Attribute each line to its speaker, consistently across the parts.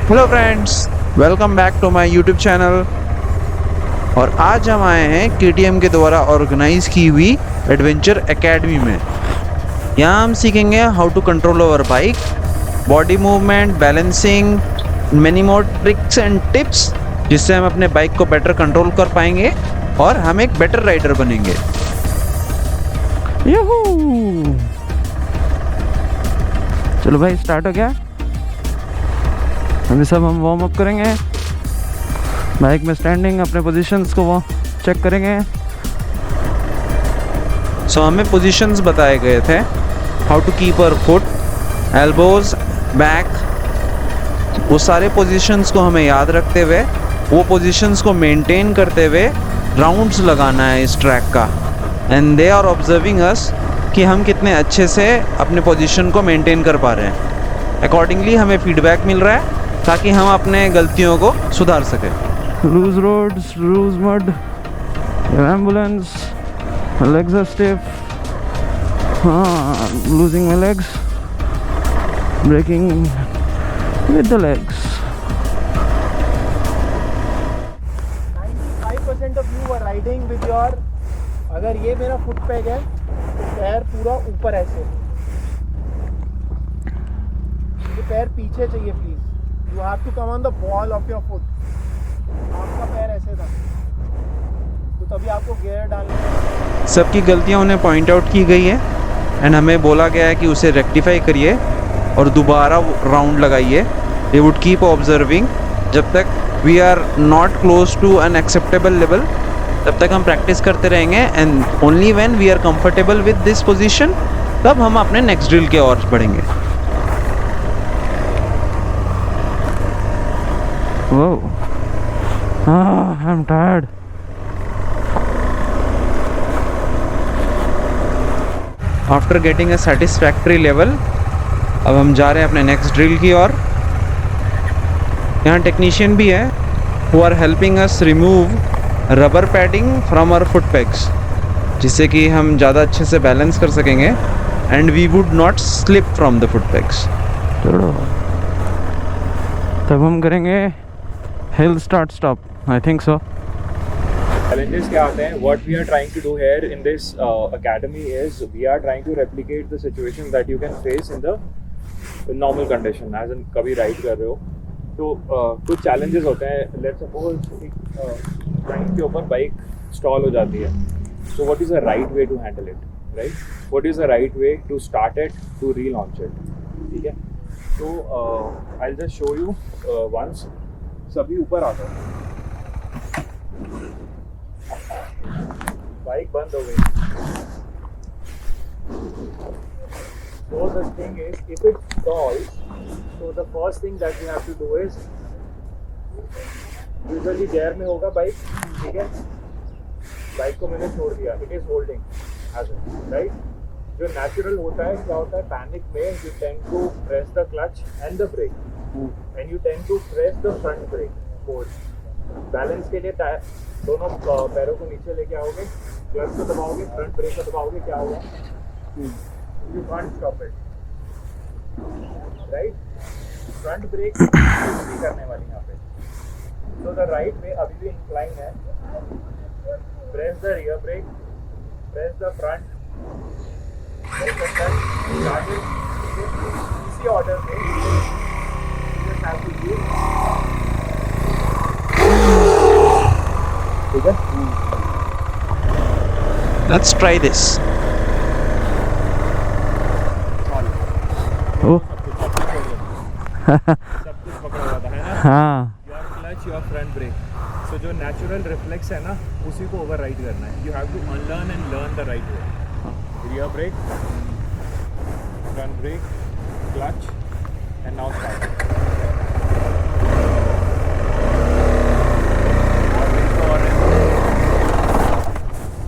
Speaker 1: Hello friends, welcome back to my YouTube channel. और आज हम आए हैं केटीएम के द्वारा ऑर्गेनाइज की हुई एडवेंचर एकेडमी में। यहाँ हम सीखेंगे how to control our bike, body movement, balancing, many more tricks and tips, जिससे हम अपने बाइक को बेटर कंट्रोल कर पाएंगे और हम एक बेटर राइडर बनेंगे। यूहू! चलो भाई, स्टार्ट हो गया। अभी सब हम वार्म अप करेंगे, बाइक में स्टैंडिंग, अपने पोजीशंस को वो चेक करेंगे। सो हमें पोजीशंस बताए गए थे, how to keep our foot, elbows, back. वो सारे पोजीशंस को हमें याद रखते हुए, वो पोजीशंस को मेंटेन करते हुए राउंड्स लगाना है इस ट्रैक का। एंड दे आर ऑब्जर्विंग अस कि हम कितने अच्छे से अपने पोजीशन को मेंटेन कर पा रहे हैं। अकॉर्डिंगली हमें फीडबैक मिल रहा है ताकि हम अपने गलतियों को सुधार सकें। Loose roads, loose mud, ambulance, legs are stiff, हाँ, losing my legs, braking with the legs.
Speaker 2: 95% of you are riding with your, अगर ये मेरा फुट पैग है तो पैर पूरा ऊपर ऐसे, ये पैर पीछे चाहिए please. You have to come on the ball of your foot. आपका पैर ऐसे था तो तभी आपको गियर डालने।
Speaker 1: सबकी गलतियां उन्हें पॉइंट आउट की गई है एंड हमें बोला गया है कि उसे रेक्टिफाई करिए और दोबारा राउंड लगाइए। दे वुड कीप ऑब्जर्विंग जब तक we are not close to an acceptable level, तब तक हम प्रैक्टिस करते रहेंगे। And only when we are comfortable with this position, तब हम अपने नेक्स्ट ड्रिल के ओर बढ़ेंगे। Whoa. I'm tired. After getting a satisfactory level, अब हम जा रहे हैं अपने नेक्स्ट ड्रिल की ओर। यहाँ टेक्नीशियन भी है who are helping us remove rubber padding from our foot pegs, जिससे कि हम ज़्यादा अच्छे से बैलेंस कर सकेंगे and we would not slip from the foot pegs। तब हम करेंगे hill start stop, I think so.
Speaker 3: Challenges क्या आते हैं? What we are trying to do here in this academy is we are trying to replicate the situation that you can face in the normal condition, as in कभी ride कर रहे हो तो कुछ challenges होते हैं। Let's suppose एक point के ऊपर बाइक स्टॉल हो जाती है, so what is the right way to handle it, right? What is the right way to start it, to relaunch it? ठीक है, तो I'll just show you once। सभी ऊपर आ गए, बाइक बंद हो गई। So the thing is, if it stalls, so the first thing that you have to do is, usually gear में होगा बाइक, ठीक है, बाइक को मैंने छोड़ दिया, it is holding, right? जो नेचुरल होता है, क्या होता है, पैनिक में you tend to press the clutch and the brake, and you tend to press the front brake force। Balance के लिए दोनों पैरों को नीचे लेके आओगे, क्लच को दबाओगे, फ्रंट ब्रेक को दबाओगे, क्या होगा, you can't stop it, right? Front brake नहीं करने वाली यहाँ पे। So the right way अभी भी incline है, press the rear brake, press the front, press the clutch, start it, इसी ऑर्डर में you just have to use, ठीक है।
Speaker 1: Let's try this. Oh.
Speaker 3: सब कुछ पकड़ा हुआ था, है ना?
Speaker 1: हाँ।
Speaker 3: Your clutch, your front brake, so जो नेचुरल रिफ्लेक्स है ना, उसी को ओवर राइड करना है। You have to unlearn and learn the right way. Rear brake, front brake, clutch, and now start.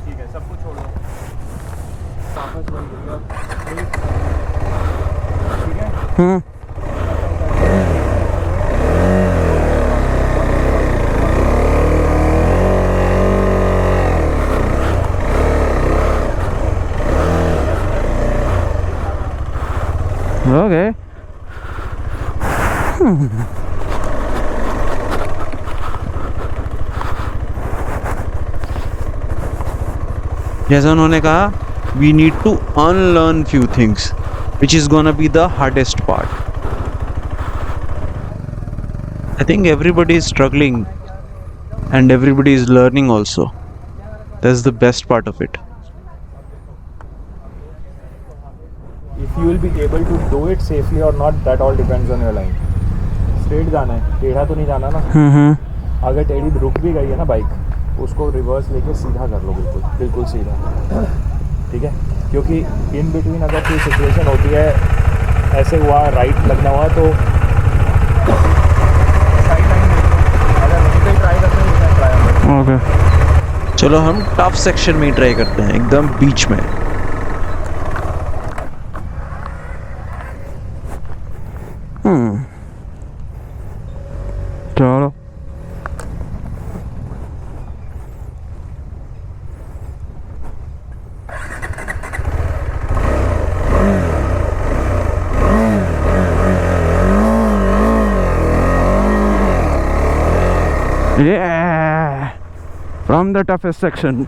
Speaker 3: ठीक है, सब कुछ छोड़ दो, वापस बंद हो गया, ठीक है।
Speaker 1: Okay. जैसा उन्होंने कहा, we need to unlearn few things, which is gonna be the hardest part. I think everybody is struggling and everybody is learning also. That's the best part of it.
Speaker 3: If you will be able to do it safely or not, that all depends on your line. Straight जाना है, टेढ़ा तो नहीं जाना ना. अगर टेढ़ी रुक भी गई है ना बाइक, उसको रिवर्स लेके सीधा कर लो, बिल्कुल बिल्कुल सीधा. ठीक है, क्योंकि इन बिटवीन अगर कोई सिचुएशन होती है, ऐसे हुआ राइट लगना हुआ, तो साइड लाइन अगर वहीं पे ट्राई करते हैं, ट्राई
Speaker 1: ओके, चलो हम टफ सेक्शन में ही ट्राई करते हैं, एकदम बीच में. चलो Yeah, from the toughest section.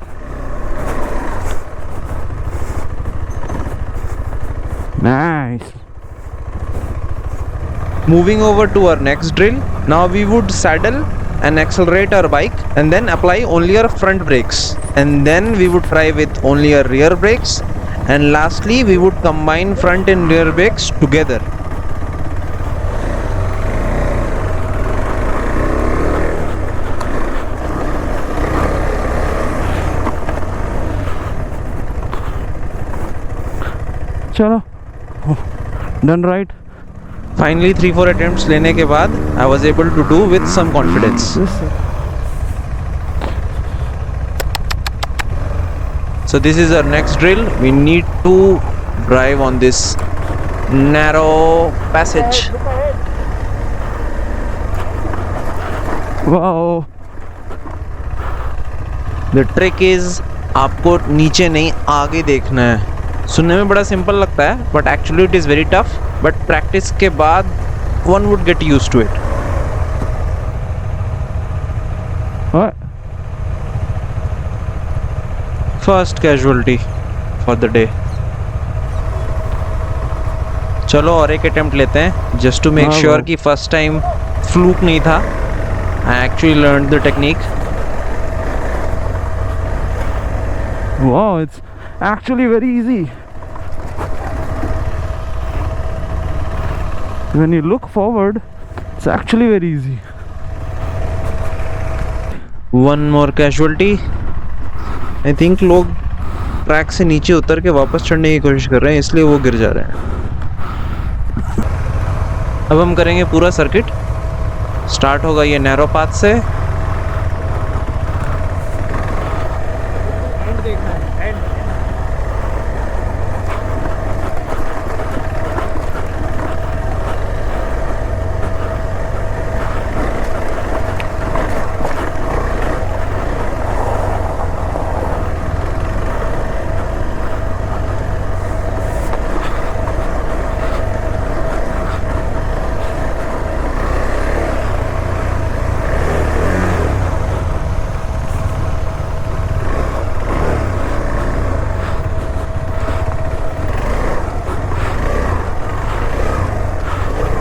Speaker 1: Nice. Moving over to our next drill. Now we would saddle and accelerate our bike and then apply only our front brakes, and then we would try with only our rear brakes, and lastly we would combine front and rear brakes together. चलो, done right. Finally 3-4 attempts लेने के बाद I was able to do with some confidence. So this is our next drill. We need to drive on this narrow passage. Wow. The trick is आपको नीचे नहीं आगे देखना है. सुनने में बड़ा सिंपल लगता है, but actually it is very tough. But practice के बाद one would get used to it. First casualty for the day. चलो और एक अटेम्प्ट लेते हैं, जस्ट टू मेक श्योर कि फर्स्ट टाइम फ्लूक नहीं था. I actually learn the technique. Wow, it's actually very easy. When you look forward, it's actually very easy. One more casualty. I think लोग track से नीचे उतर के वापस चढ़ने की कोशिश कर रहे हैं, इसलिए वो गिर जा रहे हैं. अब हम करेंगे पूरा सर्किट. स्टार्ट होगा ये नैरो पाथ से.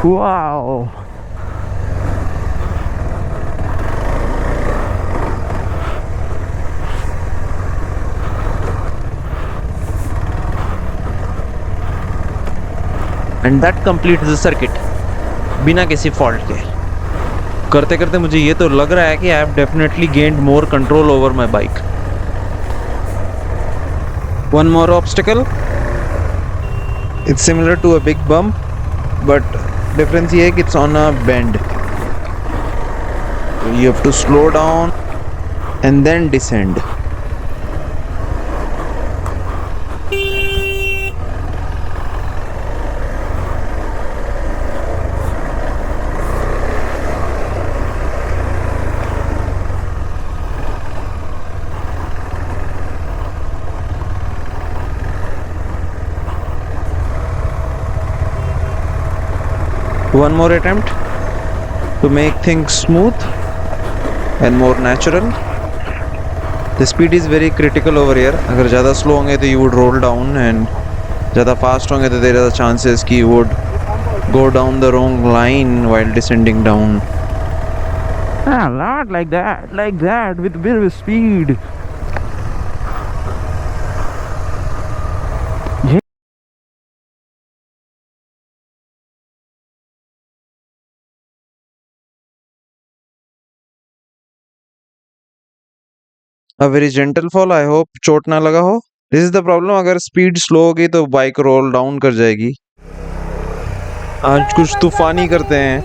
Speaker 1: Wow. And that completes the circuit बिना किसी फॉल्ट के. करते करते मुझे ये तो लग रहा है कि I have definitely gained more control over my bike. One more obstacle. It's similar to a big bump, but difference ये है कि it's on a bend. You have to slow down and then descend. One more attempt to make things smooth and more natural. The speed is very critical over here. अगर ज़्यादा slow होंगे तो you would roll down, and ज़्यादा fast होंगे तो there are the chances कि you would go down the wrong line while descending down. Not like that with bit of speed. A very gentle fall. I hope चोट ना लगा हो. This is the problem. अगर speed slow होगी तो bike roll down कर जाएगी. आज कुछ तूफानी करते हैं.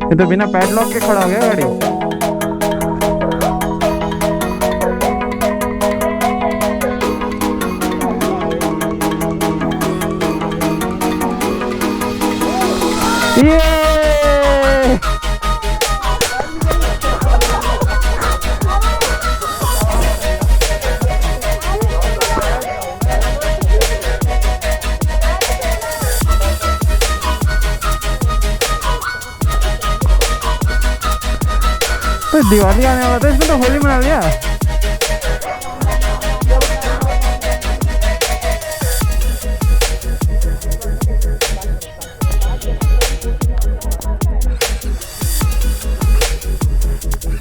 Speaker 1: ये तो बिना पैडलॉक के खड़ा हो गया गाड़ी. दिवाली आने वाला था, इसमें तो होली मना लिया.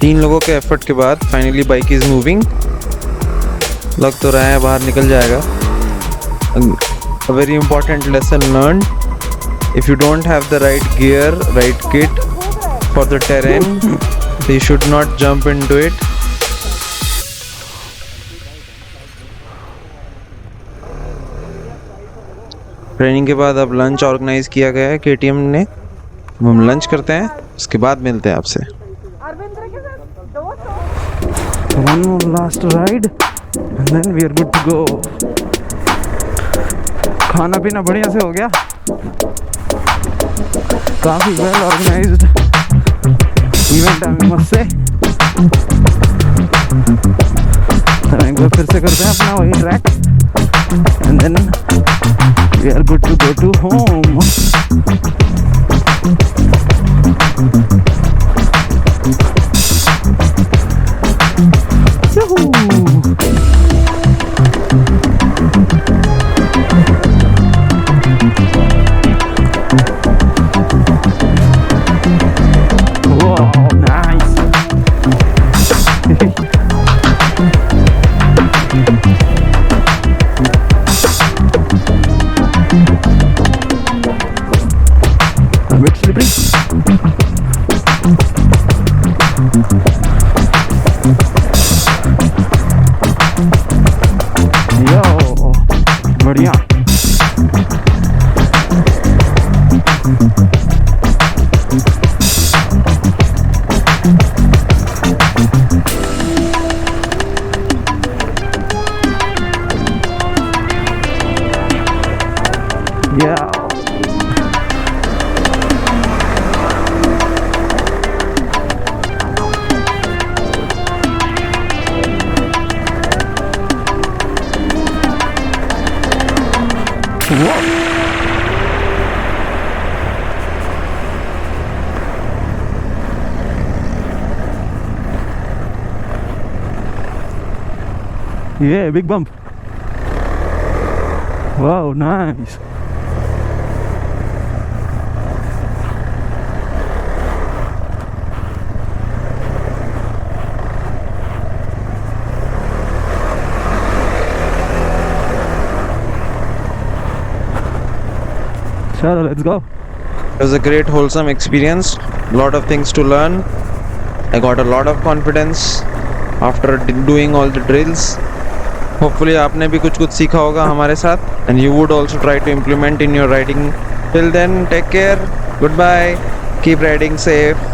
Speaker 1: तीन लोगों के एफर्ट के बाद फाइनली बाइक इज मूविंग. लग तो रहा है बाहर निकल जाएगा. A very important lesson learned. If you don't have the right gear, right kit for the terrain, you should not jump into it. Training के बाद अब लंच ऑर्गेनाइज किया गया है KTM ने. हम लंच करते हैं, उसके बाद मिलते हैं आपसे. One more last ride and then we are good to go. खाना पीना बढ़िया से हो गया. काफी वेल ऑर्गेनाइज्ड इवेंट है, मस्त से. तो एक बार फिर से करते हैं अपना वही track and then we are good to go to home. बढ़िया. Yeah, big bump. Wow, nice. Chalo, let's go. It was a great wholesome experience. Lot of things to learn. I got a lot of confidence after doing all the drills. Hopefully आपने भी कुछ सीखा होगा हमारे साथ, and you would also try to implement in your riding. Till then, take care. Goodbye. Keep riding safe.